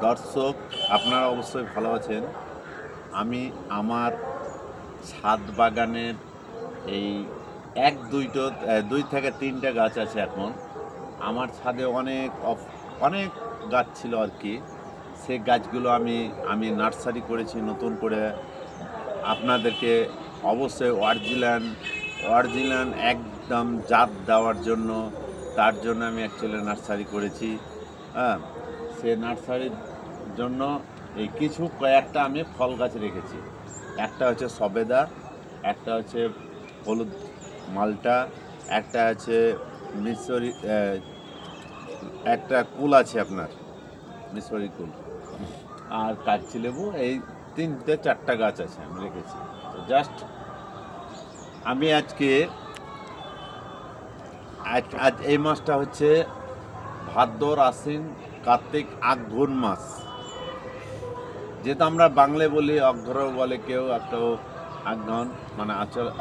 দর্শক, আপনারা অবশ্যই ভালো আছেন। আমি আমার ছাদ বাগানের এই দুই থেকে তিনটে গাছ আছে এখন। আমার ছাদে অনেক গাছ ছিল আর কি। সেই গাছগুলো আমি নার্সারি করেছি নতুন করে। আপনাদেরকে অবশ্যই অরিজিনাল একদম জাত দেওয়ার জন্য, তার জন্য আমি অ্যাকচুয়ালি নার্সারি করেছি। হ্যাঁ, সে নার্সারির জন্য কয়েকটা আমি ফল গাছ রেখেছি। একটা হচ্ছে সবেদা, একটা হচ্ছে হলুদ মালটা, একটা আছে মিশরি, একটা কুল আছে আপনার মিশরি কুল, আর কাগজি লেবু। এই 3-4টা গাছ আছে আমি রেখেছি। তো জাস্ট আমি আজ এই মাসটা হচ্ছে ভাদ্র, আশ্বিন, কার্তিক, আঘ্রাণ মাস, যেটা আমরা বাংলায় বলি অঘ্র বলে কেউ, একটা আঘ্রাণ, মানে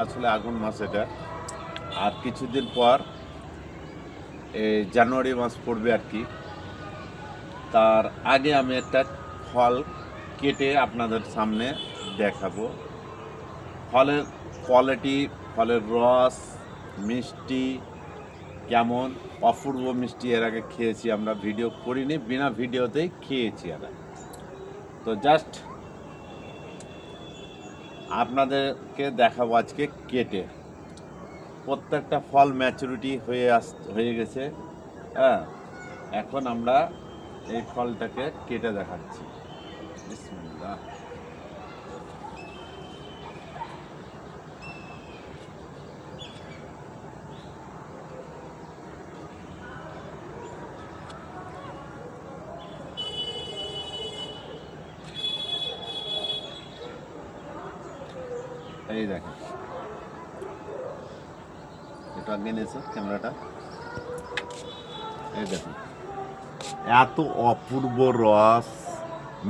আসলে আঘ্রাণ মাস এটা। আর কিছুদিন পর এই জানুয়ারি মাস পড়বে আর কি। তার আগে আমি একটা ফল কেটে আপনাদের সামনে দেখাবো। ফলের কোয়ালিটি, ফলের রস, মিষ্টি কেমন, অপূর্ব মিষ্টি। এর আগে খেয়েছি আমরা, ভিডিও করিনি, বিনা ভিডিওতেই খেয়েছি আমরা। তো জাস্ট আপনাদেরকে দেখাবো আজকে কেটে। প্রত্যেকটা ফল ম্যাচুরিটি হয়ে গেছে। হ্যাঁ, এখন আমরা এই ফলটাকে কেটে দেখাচ্ছি। বিসমিল্লাহ। এই দেখেন, এটা আগে নিয়েছে ক্যামেরাটা। এই দেখুন, এত অপূর্ব রস,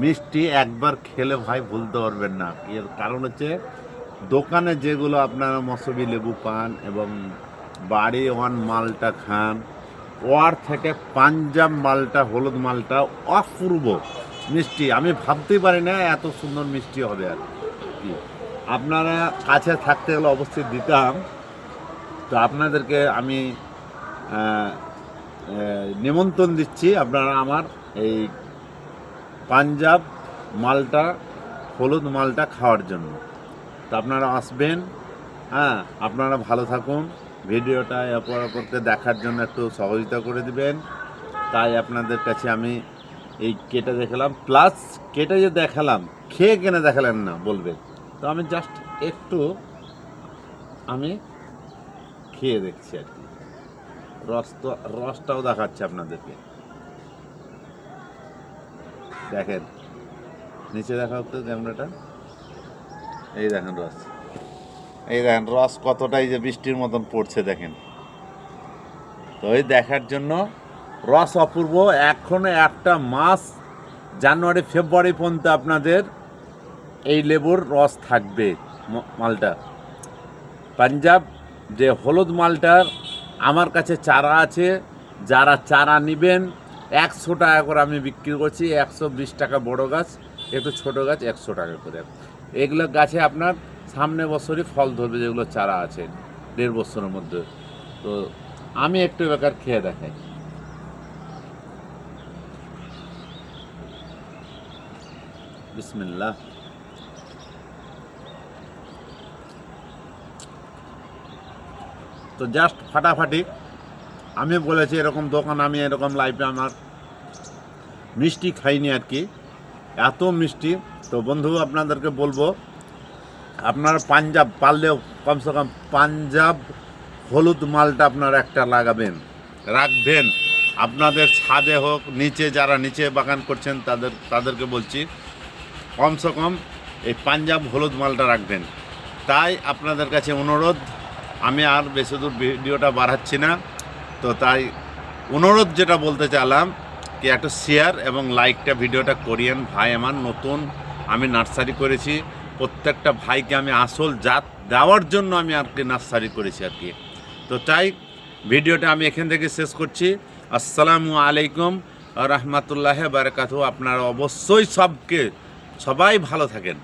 মিষ্টি, একবার খেলে ভাই ভুলতে পারবেন না। এর কারণ হচ্ছে দোকানে যেগুলো আপনারা মৌসুমী লেবু পান এবং বাড়ি মালটা খান, ওর থেকে পাঞ্জাব মালটা, হলুদ মালটা অপূর্ব মিষ্টি। আমি ভাবতেই পারি না এত সুন্দর মিষ্টি হবে আর কি। আপনারা কাছে থাকতে গেলে অবশ্যই দিতাম। তো আপনাদেরকে আমি নিমন্ত্রণ দিচ্ছি, আপনারা আমার এই পাঞ্জাব মালটা, হলুদ মালটা খাওয়ার জন্য। তো আপনারা আসবেন। হ্যাঁ, আপনারা ভালো থাকুন। ভিডিওটা অপরকে দেখার জন্য একটু সহযোগিতা করে দিবেন। তাই আপনাদের কাছে আমি এই কেটে দেখালাম, প্লাস কেটে যে দেখালাম, খেয়ে কেনে দেখালেন না বলবেন। তো আমি জাস্ট একটু আমি খেয়ে দেখছি আর কি। রসটাও দেখাচ্ছে আপনাদেরকে। দেখেন, নিচে দেখা হতো ক্যামেরাটা। এই দেখেন রস, এই দেখেন রস কতটাই যে বৃষ্টির মতন পড়ছে দেখেন। তো এই দেখার জন্য রস অপূর্ব। এখনো একটা মাস, জানুয়ারি ফেব্রুয়ারি পর্যন্ত আপনাদের এই লেবুর রস থাকবে। মালটা পাঞ্জাব যে হলুদ মালটার আমার কাছে চারা আছে, যারা চারা নেবেন 100 টাকা করে আমি বিক্রি করছি। 120 টাকা বড় গাছ, একটু ছোটো গাছ 100 টাকা করে। এগুলো গাছে আপনার সামনে বছরই ফল ধরবে, যেগুলো চারা আছে 1.5 বছরের মধ্যে। তো আমি একটু বেকার খেয়ে দেখাই। বিসমিল্লাহ। তো জাস্ট ফাটাফাটি। আমি বলেছি এরকম দোকান, আমি এরকম লাইফে আমার মিষ্টি খাইনি আর কি, এত মিষ্টি। তো বন্ধু, আপনাদেরকে বলবো, আপনারা পাঞ্জাব পারলেও কমসে কম পাঞ্জাব হলুদ মালটা আপনারা একটা রাখবেন। আপনাদের ছাদে হোক, নিচে যারা নিচে বাগান করছেন তাদেরকে বলছি কমসে কম এই পাঞ্জাব হলুদ মালটা রাখবেন। তাই আপনাদের কাছে অনুরোধ, আমি আর বেশি দূর ভিডিওটা বাড়াচ্ছি না। তো তাই অনুরোধ যেটা বলতে চাইলাম কি, একটা শেয়ার এবং লাইকটা ভিডিওটা করিয়েন। ভাই আমার নতুন, আমি নার্সারি করেছি। প্রত্যেকটা ভাইকে আমি আসল জাত দেওয়ার জন্য আমি আর কি নার্সারি করেছি আর কি। তো তাই ভিডিওটা আমি এখান থেকে শেষ করছি। আসসালামু আলাইকুম রাহমাতুল্লাহি বারাকাতুহু। আপনারা অবশ্যই সবাই ভালো থাকেন।